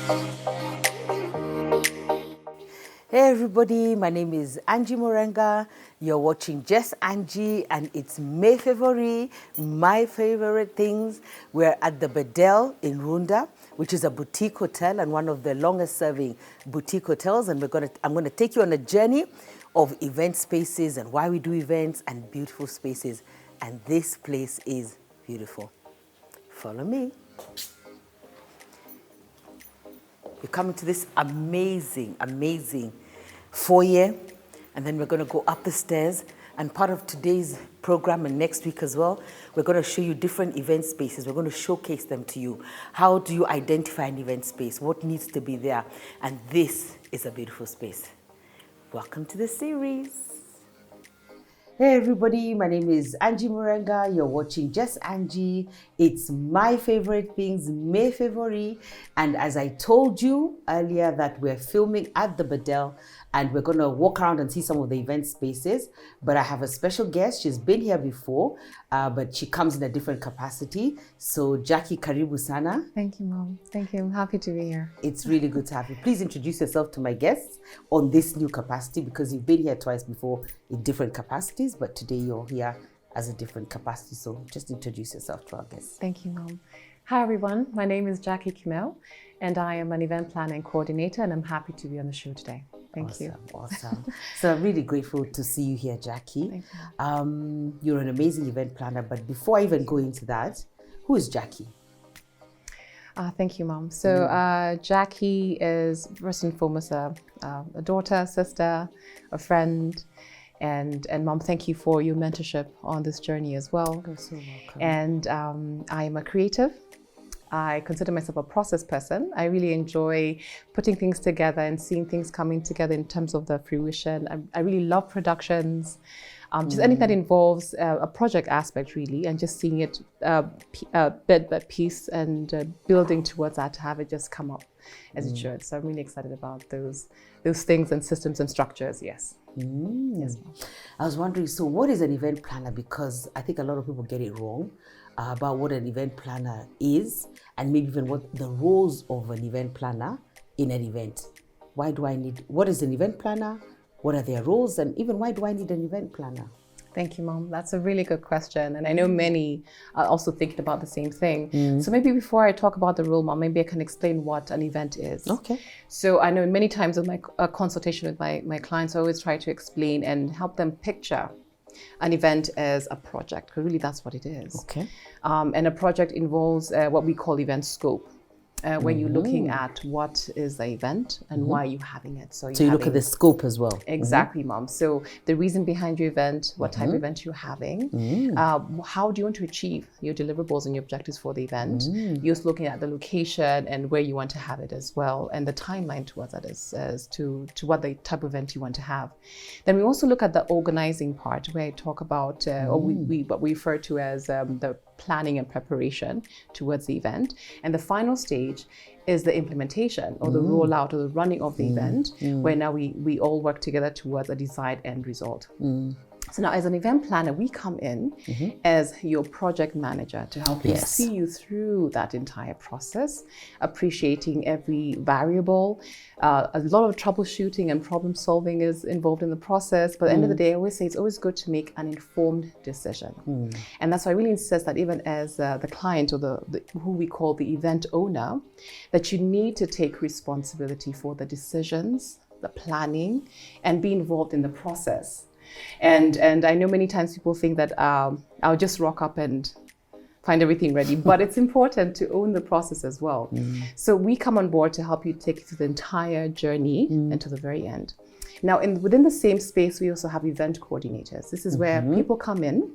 Hey everybody, my name is Angie Murenga. You're watching Just Angie and it's May February, my favorite things. We're at the Bedell in Runda, which is a boutique hotel and one of the longest serving boutique hotels. And I'm gonna take you on a journey of event spaces and why we do events and beautiful spaces. And this place is beautiful. Follow me. You're coming to this amazing foyer, and then we're going to go up the stairs. And part of today's program and next week as well, we're going to show you different event spaces. We're going to showcase them to you. How do you identify an event space? What needs to be there? And this is a beautiful space. Welcome to the series. Hey everybody, my name is Angie Murenga. You're watching Just Angie. It's my favorite things, May February. And as I told you earlier that we're filming at the Bedell and we're going to walk around and see some of the event spaces. But I have a special guest. She's been here before, but she comes in a different capacity. So Jackie, karibu sana. Thank you, Mom. Thank you. I'm happy to be here. It's really good to have you. Please introduce yourself to my guests on this new capacity because you've been here twice before in different capacities, but today you're here as a different capacity. So just introduce yourself to our guests. Thank you, Mom. Hi, everyone. My name is Jackie Kimeu, and I am an event planner and coordinator, and I'm happy to be on the show today. Thank you. Awesome. So I'm really grateful to see you here, Jackie. Thank you. You're an amazing event planner, but before I even go into that, who is Jackie? Thank you, Mom. So Jackie is first and foremost a daughter, a sister, a friend, and Mom, thank you for your mentorship on this journey as well. You're so welcome. And I am a creative. I consider myself a process person. I really enjoy putting things together and seeing things coming together in terms of the fruition. I really love productions, just anything that involves a project aspect really, and just seeing it bit by piece and building towards that to have it just come up as it should. So I'm really excited about those things and systems and structures, yes. Yes, Mom. I was wondering, so what is an event planner? Because I think a lot of people get it wrong about what an event planner is and maybe even what the roles of an event planner in an event. What is an event planner? What are their roles? And even why do I need an event planner? Thank you, Mom. That's a really good question. And I know many are also thinking about the same thing. So maybe before I talk about the role, Mom, maybe I can explain what an event is. Okay. So I know many times in my consultation with my clients, I always try to explain and help them picture an event as a project, because really that's what it is. Okay. And a project involves what we call event scope. Where you're looking at what is the event and why you're having it. So you look at the scope as well. Exactly, Mom. So the reason behind your event, what type of event you're having, how do you want to achieve your deliverables and your objectives for the event. You're just looking at the location and where you want to have it as well, and the timeline towards that as to what the type of event you want to have. Then we also look at the organizing part, where I talk about or what we refer to as the planning and preparation towards the event. And the final stage is the implementation or the rollout or the running of the event, where now we all work together towards a desired end result. So now as an event planner, we come in as your project manager to help you see you through that entire process, appreciating every variable. A lot of troubleshooting and problem solving is involved in the process. But at the end of the day, I always say it's always good to make an informed decision. And that's why I really insist that even as the client or the who we call the event owner, that you need to take responsibility for the decisions, the planning, and be involved in the process. And I know many times people think that I'll just rock up and find everything ready, but it's important to own the process as well. So we come on board to help you take you through the entire journey and to the very end. Now, within the same space, we also have event coordinators. This is where people come in,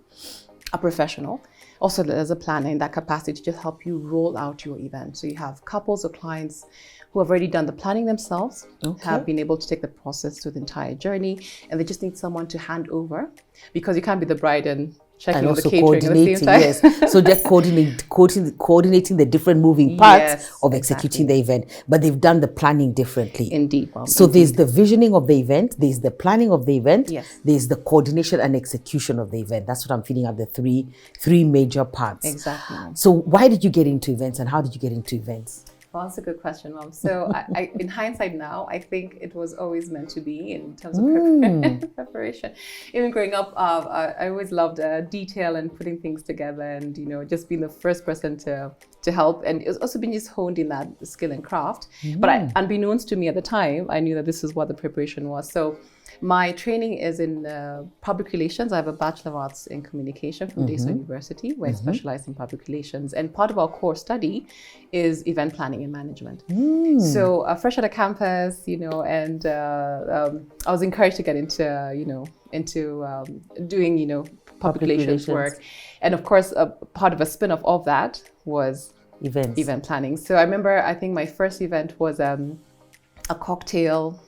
a professional, also as a planner in that capacity to just help you roll out your event. So you have couples or clients who have already done the planning themselves, have been able to take the process through the entire journey, and they just need someone to hand over, because you can't be the bride and checking and all also the catering at the same time. Yes. So they're coordinating the different moving parts of executing the event, but they've done the planning differently. Indeed, Mom. So there's the visioning of the event, there's the planning of the event, Yes. there's the coordination and execution of the event. That's what I'm feeling are the three major parts. Exactly. So why did you get into events and how did you get into events? Well, that's a good question, Mom. So, in hindsight now, I think it was always meant to be in terms of preparation. Even growing up, I always loved detail and putting things together, and just being the first person to help. And it's also been just honed in that skill and craft. But unbeknownst to me at the time, I knew that this is what the preparation was. So, my training is in public relations. I have a Bachelor of Arts in Communication from Daeso University, where I specialize in public relations. And part of our core study is event planning and management. So fresh out of campus, and I was encouraged to get into doing, public relations work. And of course, part of a spin-off of that was event planning. So I remember, I think my first event was a cocktail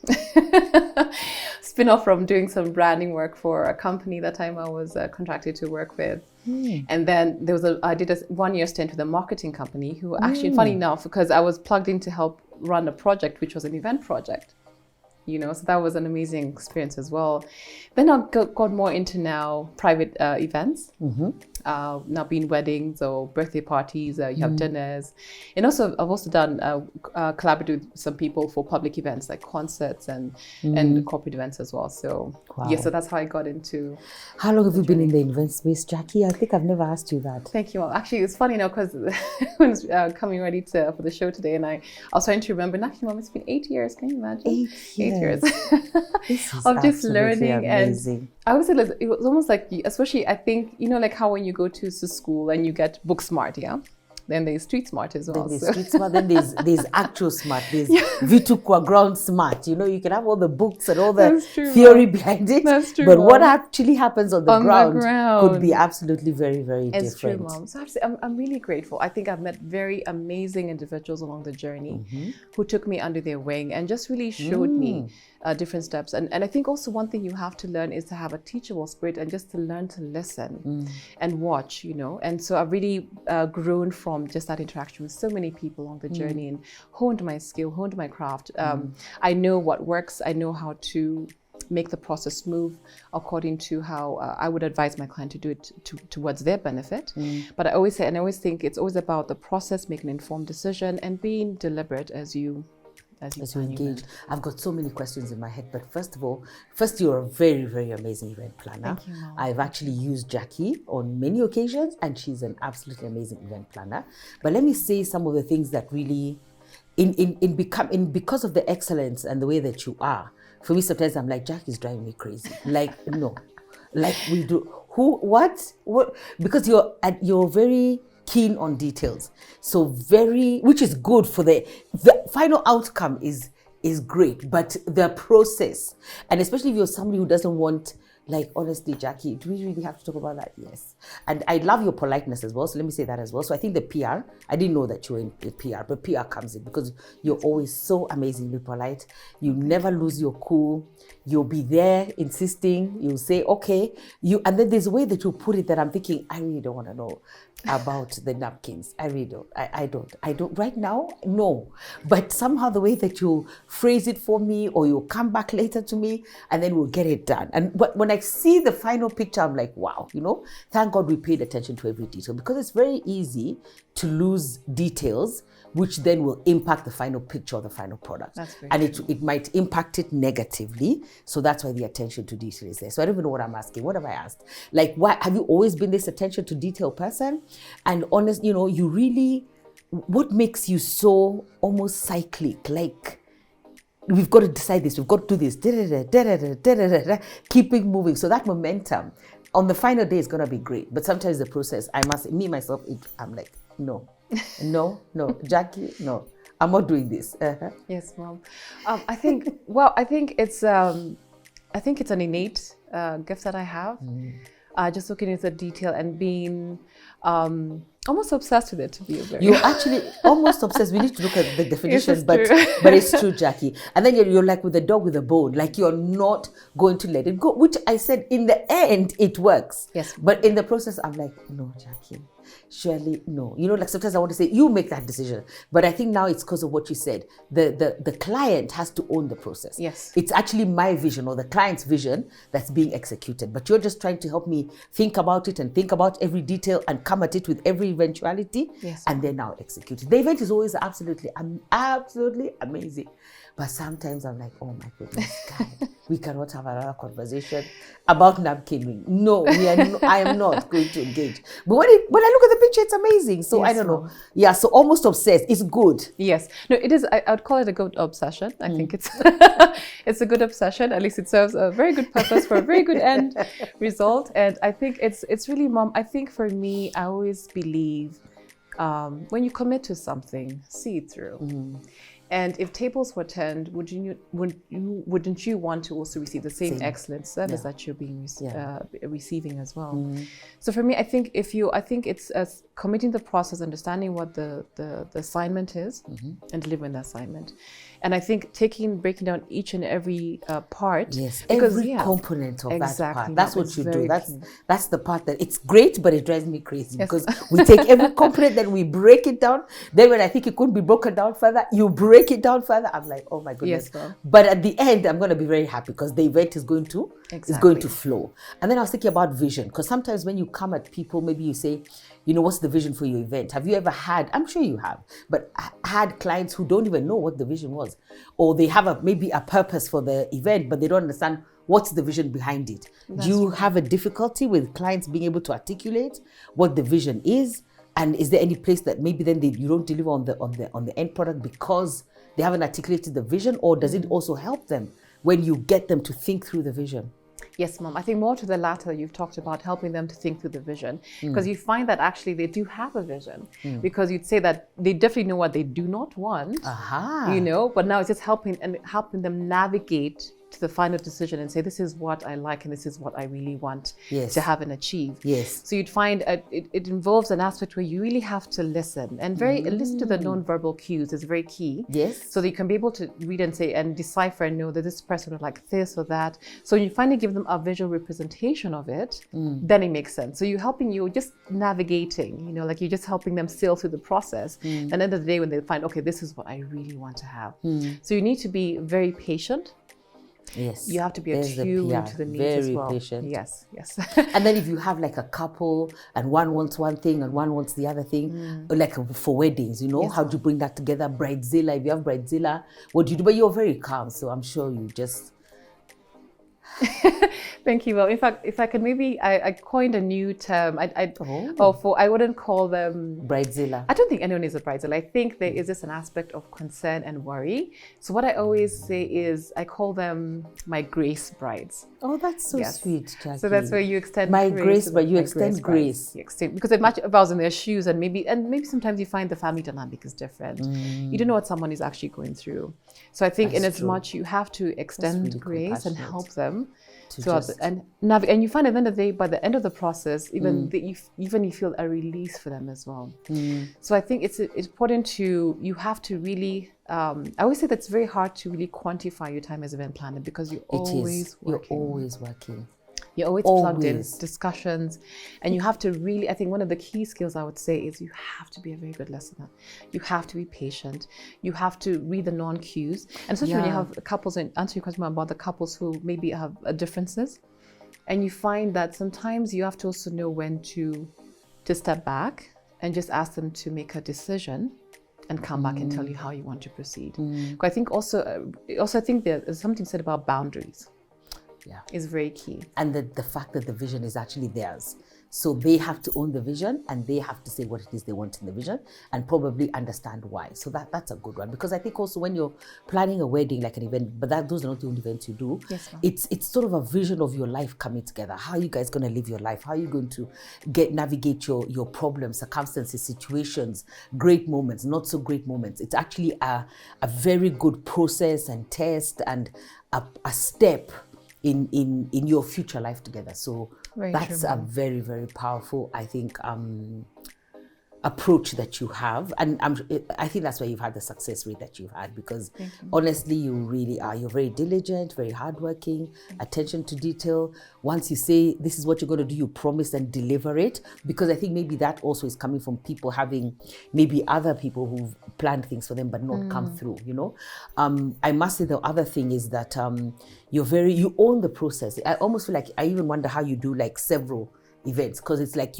spin-off from doing some branding work for a company that time I was contracted to work with. And then I did a 1-year stint with a marketing company who actually, funny enough, because I was plugged in to help run a project, which was an event project. So that was an amazing experience as well. Then I got more into now private events. Now being weddings or birthday parties, you have dinners. And also I've also done collaborated with some people for public events like concerts and corporate events as well. So so that's how I got into. How long have you been in the event space, Jackie? I think I've never asked you that. Thank you. Well, actually, it's funny now because when I was coming ready for the show today, and I was trying to remember. And actually, Mom, it's been 8 years. Can you imagine? 8 years. Of just learning amazing. And I would say it was almost like, especially I think, like how when you go to school and you get book smart, then there's street smart as well. Then there's street smart, then there's actual smart, there's Vitukwa ground smart. You can have all the books and all the theory behind it. That's true, but Mom. What actually happens on the ground could be absolutely very, very different. It's true, Mom. So I'm really grateful. I think I've met very amazing individuals along the journey who took me under their wing and just really showed me different steps. And I think also one thing you have to learn is to have a teachable spirit and just to learn to listen and watch, And so I've really grown from just that interaction with so many people along the journey and honed my skill, honed my craft. I know what works. I know how to make the process move according to how I would advise my client to do it towards their benefit. But I always say, and I always think it's always about the process, making an informed decision and being deliberate as you engage. I've got so many questions in my head, but first, you're a very, very amazing event planner. Thank you, Mom. I've actually used Jackie on many occasions, and she's an absolutely amazing event planner. But let me say some of the things that really, because of the excellence and the way that you are, for me sometimes I'm like, Jackie's driving me crazy. Like, no, like we do. What? Because you're very keen on details, so which is good for the final outcome is great, but the process, and especially if you're somebody who doesn't want, like, honestly, Jackie, do we really have to talk about that? Yes. And I love your politeness as well, so let me say that as well. So I think the PR, I didn't know that you were in the PR, but PR comes in because you're always so amazingly polite. You never lose your cool. You'll be there insisting. You'll say, okay. And then there's a way that you put it that I'm thinking, I really don't want to know about the napkins. I really don't. I don't. Right now, no. But somehow the way that you phrase it for me, or you'll come back later to me, and then we'll get it done. And when I see the final picture, I'm like, wow, thank God we paid attention to every detail, because it's very easy to lose details, which then will impact the final picture of the final product. That's very and true. it might impact it negatively. So that's why the attention to detail is there. So I don't even know what I'm asking. What have I asked? Like, why have you always been this attention to detail person? And honest, you really, what makes you so almost cyclic? Like, we've got to decide this, we've got to do this, keeping moving. So that momentum on the final day is going to be great. But sometimes the process, I'm like, no, Jackie, no, I'm not doing this. Yes, Mom. I think it's an innate gift that I have. Just looking at the detail and being almost obsessed with it, to be very You're actually almost obsessed. We need to look at the definition, Yes, but true. but it's true, Jackie. And then you're like with the dog with a bone, like you're not going to let it go, which I said in the end it works. Yes. But in the process, I'm like, no, Jackie. Shirley, no. You know, like sometimes I want to say, you make that decision. But I think now it's because of what you said. The client has to own the process. Yes. It's actually my vision or the client's vision that's being executed. But you're just trying to help me think about it and think about every detail and come at it with every eventuality. Yes. And then now execute it. The event is always absolutely amazing. But sometimes I'm like, oh my goodness, God, we cannot have another conversation about napkining. No, I am not going to engage. But when I look at the picture, it's amazing. So Yes, I don't know. Yeah, so almost obsessed. It's good. Yes. No, it is. I would call it a good obsession. I think it's it's a good obsession. At least it serves a very good purpose for a very good end result. And I think it's really, Mom, I think for me, I always believe when you commit to something, see it through. And if tables were turned, wouldn't you want to also receive the same excellent service that you're being receiving as well? So for me, I think it's committing the process, understanding what the assignment is, and delivering the assignment. And I think breaking down each and every part. Yes, because, every component of that part. That's what you do. Key. That's the part that it's great, but it drives me crazy because we take every component, then we break it down. Then when I think it couldn't be broken down further, you break it down further. I'm like, oh my goodness. Yes, but at the end, I'm going to be very happy because the event is going to flow. And then I was thinking about vision, because sometimes when you come at people, maybe you say, you know, what's the vision for your event? Have you ever had, I'm sure you have, but had clients who don't even know what the vision was, or they have maybe a purpose for the event, but they don't understand what's the vision behind it. Do you have a difficulty with clients being able to articulate what the vision is? And is there any place that maybe then you don't deliver on the end product because they haven't articulated the vision, or does it also help them when you get them to think through the vision? Yes, Mom. I think more to the latter, you've talked about helping them to think through the vision, because you find that actually they do have a vision, because you'd say that they definitely know what they do not want, you know, but now it's just helping them navigate to the final decision and say, this is what I like and this is what I really want to have and achieve. Yes. So you'd find it involves an aspect where you really have to listen and listen to the non-verbal cues is very key. Yes. So that you can be able to read and say and decipher and know that this person would like this or that. So when you finally give them a visual representation of it, then it makes sense. So you're just navigating, you know, like you're just helping them sail through the process. And at the end of the day, when they find, okay, this is what I really want to have. So you need to be very patient. Yes. You have to be attuned to the needs as well. Very patient. Yes, yes. And then if you have like a couple and one wants one thing and one wants the other thing, like for weddings, you know, how do you bring that together? Bridezilla, if you have Bridezilla, what do you do? But you're very calm, so I'm sure you just... Thank you. Well, in fact, if I could maybe, I coined a new term. I wouldn't call them Bridezilla. I don't think anyone is a bridezilla. I think there is just an aspect of concern and worry. So what I always say is I call them my grace brides. Oh, that's so sweet, Jackie. So that's where you extend grace, but you extend grace. You extend, because if I was in their shoes, and maybe sometimes you find the family dynamic is different. You don't know what someone is actually going through. So I think in as much you have to extend grace and help them and you find at the end of the day, by the end of the process, even you feel a release for them as well. So I think it's important you have to really. I always say that's very hard to really quantify your time as event planner, because you're always working. You're always plugged in discussions, and you have to really, I think one of the key skills I would say is you have to be a very good listener. You have to be patient. You have to read the non-cues. And especially when you have couples, and answer your question about the couples who maybe have differences, and you find that sometimes you have to also know when to step back and just ask them to make a decision and come back and tell you how you want to proceed. But I think also I think there's something said about boundaries. Yeah, is very key. And the fact that the vision is actually theirs. So they have to own the vision, and they have to say what it is they want in the vision and probably understand why. So that's a good one, because I think also when you're planning a wedding, like an event, but those are not the only events you do. Yes, ma'am. It's sort of a vision of your life coming together. How are you guys going to live your life? How are you going to navigate your problems, circumstances, situations, great moments, not so great moments? It's actually a very good process and test and a step in your future life together. So that's a very, very powerful, I think, approach that you have, and I think that's why you've had the success rate that you've had, because honestly you really are. You're very diligent, very hardworking, attention to detail. Once you say this is what you're going to do, you promise and deliver it, because I think maybe that also is coming from people having maybe other people who've planned things for them but not come through, you know. I must say the other thing is that you own the process. I almost feel like I even wonder how you do like several events, because it's like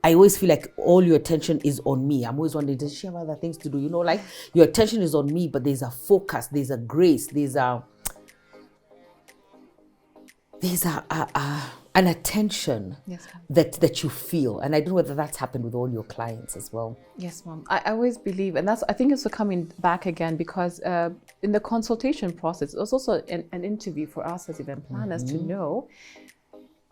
I always feel like all your attention is on me. I'm always wondering, does she have other things to do? You know, like your attention is on me, but there's a focus, there's a grace, there's an attention that you feel. And I don't know whether that's happened with all your clients as well. Yes, Mom. I always believe, and I think it's coming back again, because in the consultation process, it was also an interview for us as event planners to know,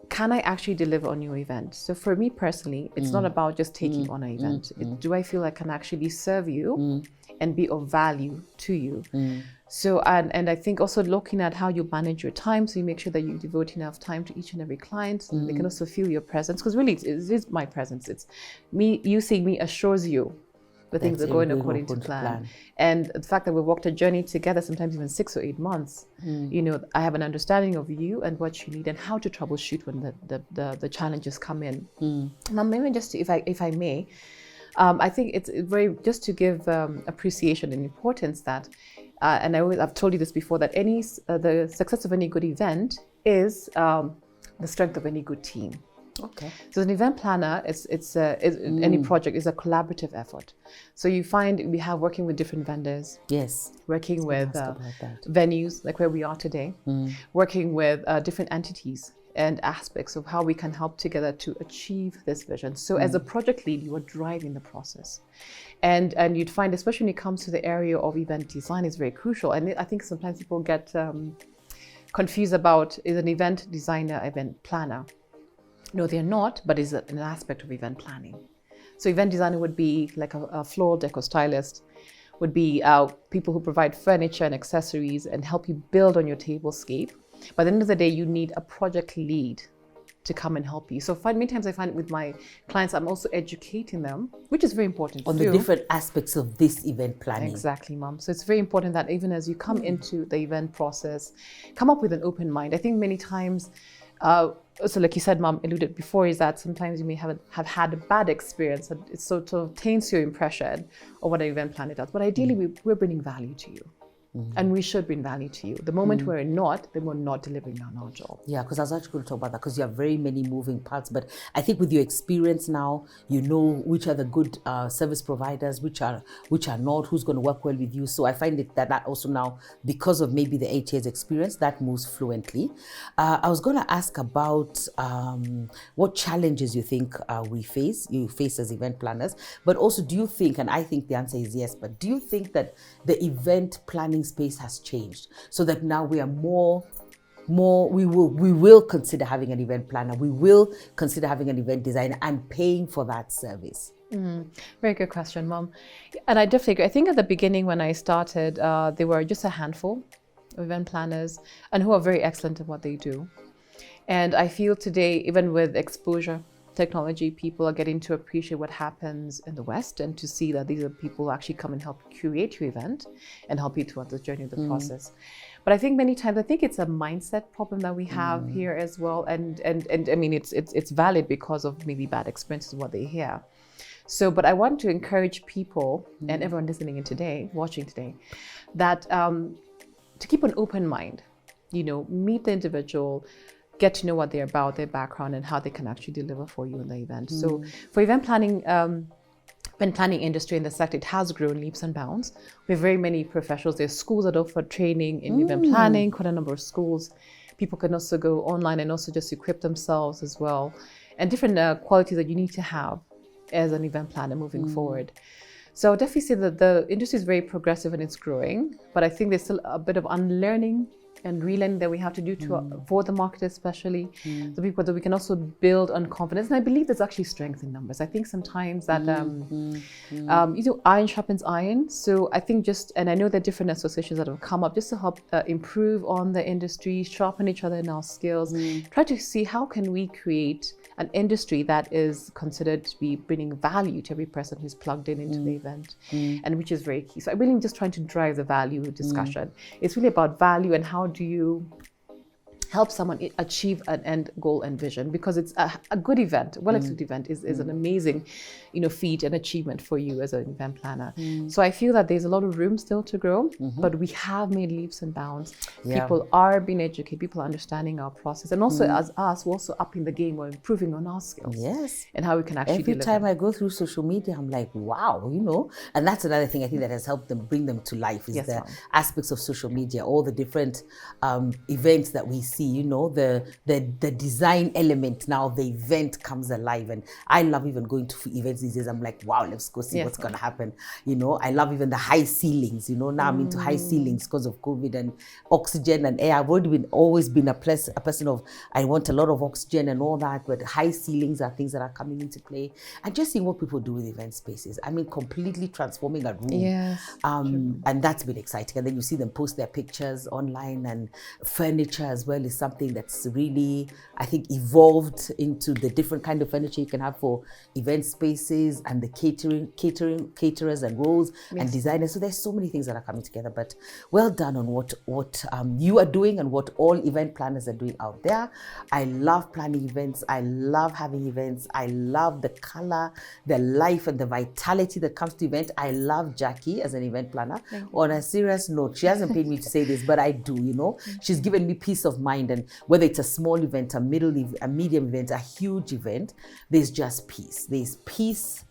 can I actually deliver on your event? So for me personally, it's not about just taking on an event. Do I feel I can actually serve you and be of value to you? So, and I think also looking at how you manage your time, so you make sure that you devote enough time to each and every client, so they can also feel your presence, because really it is my presence. It's me, you seeing me assures you the things are going according to plan. And the fact that we walked a journey together, sometimes even 6 or 8 months, you know, I have an understanding of you and what you need and how to troubleshoot when the challenges come in. Now, maybe just if I may, I think it's very, just to give appreciation and importance that, and I've told you this before, that the success of any good event is the strength of any good team. Okay. So as an event planner, any project is a collaborative effort. So you find we have working with different vendors. Yes. Working with venues, like where we are today. Working with different entities and aspects of how we can help together to achieve this vision. So as a project lead, you are driving the process. And you'd find, especially when it comes to the area of event design, is very crucial. And I think sometimes people get confused about, is an event designer event planner? No, they're not, but it's an aspect of event planning. So event designer would be like a floral decor stylist, would be people who provide furniture and accessories and help you build on your tablescape. By the end of the day, you need a project lead to come and help you. So many times I find with my clients, I'm also educating them, which is very important on the different aspects of this event planning. Exactly, Mom. So it's very important that even as you come into the event process, come up with an open mind. I think many times, so like you said, Mom alluded before, is that sometimes you may have had a bad experience, and it sort of taints your impression of what an event planner does. But ideally, we're bringing value to you. And we should bring value to you. The moment we're not, then we're not delivering on our job. Yeah, because I was actually going to talk about that, because you have very many moving parts. But I think with your experience now, you know which are the good service providers, which are not, who's going to work well with you. So I find it that also now, because of maybe the 8 years experience, that moves fluently. I was going to ask about what challenges you think you face as event planners. But also, do you think, and I think the answer is yes, but do you think that the event planning space has changed, so that now we are we will consider having an event planner, we will consider having an event designer and paying for that service? Very good question, Mom. And I definitely agree. I think at the beginning when I started, there were just a handful of event planners and who are very excellent at what they do. And I feel today, even with exposure technology, people are getting to appreciate what happens in the West and to see that these are people who actually come and help curate your event and help you throughout the journey of the process. But I think many times, I think it's a mindset problem that we have here as well. And I mean, it's valid because of maybe bad experiences, what they hear. So, but I want to encourage people and everyone listening in today, watching today, that to keep an open mind, you know, meet the individual, get to know what they're about, their background, and how they can actually deliver for you in the event. So for event planning industry in the sector, it has grown leaps and bounds. We have very many professionals. There's schools that offer training in event planning, quite a number of schools. People can also go online and also just equip themselves as well. And different qualities that you need to have as an event planner moving forward. So I would definitely say that the industry is very progressive and it's growing, but I think there's still a bit of unlearning and relearning that we have to do to for the market, especially the people, that we can also build on confidence. And I believe there's actually strength in numbers. I think sometimes that iron sharpens iron. So I think and I know there are different associations that have come up just to help improve on the industry, sharpen each other in our skills, try to see how can we create an industry that is considered to be bringing value to every person who's plugged into the event, and which is very key. So I really just trying to drive the value discussion. It's really about value and how do you help someone achieve an end goal and vision, because it's a good event, well-executed event is an amazing, feat and achievement for you as an event planner. So I feel that there's a lot of room still to grow, but we have made leaps and bounds. People are being educated, people are understanding our process, and also as us, we're also upping the game, we're improving on our skills. Yes. And how we can actually Every time I go through social media, I'm like, wow, and that's another thing I think that has helped them bring them to life is the aspects of social media, all the different events that we see. The design element now of the event comes alive, and I love even going to events these days. I'm like, wow, let's go see what's going to happen. I love even the high ceilings. Now I'm into high ceilings because of COVID and oxygen and air. I've always been a person of, I want a lot of oxygen and all that, but high ceilings are things that are coming into play. And just seeing what people do with event spaces, completely transforming a room. Yes, and that's been exciting. And then you see them post their pictures online, and furniture as well is something that's really, I think, evolved into the different kind of furniture you can have for event spaces, and the caterers and roles and designers. So there's so many things that are coming together. But well done on what you are doing and what all event planners are doing out there. I love planning events. I love having events. I love the color, the life, and the vitality that comes to event. I love Jackie as an event planner. On a serious note, she hasn't paid me to say this, but I do. She's given me peace of mind. And whether it's a small event, a medium event, a huge event, there's just peace. There's peace,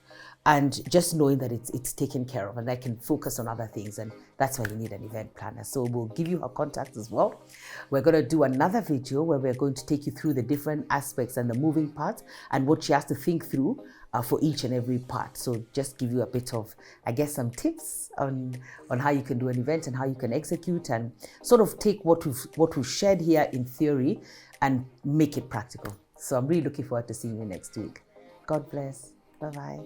and just knowing that it's taken care of, and I can focus on other things. And that's why you need an event planner. So we'll give you her contact as well. We're going to do another video where we're going to take you through the different aspects and the moving parts and what she has to think through for each and every part. So just give you a bit of, I guess, some tips on how you can do an event and how you can execute, and sort of take what we've shared here in theory and make it practical. So I'm really looking forward to seeing you next week. God bless. Bye-bye.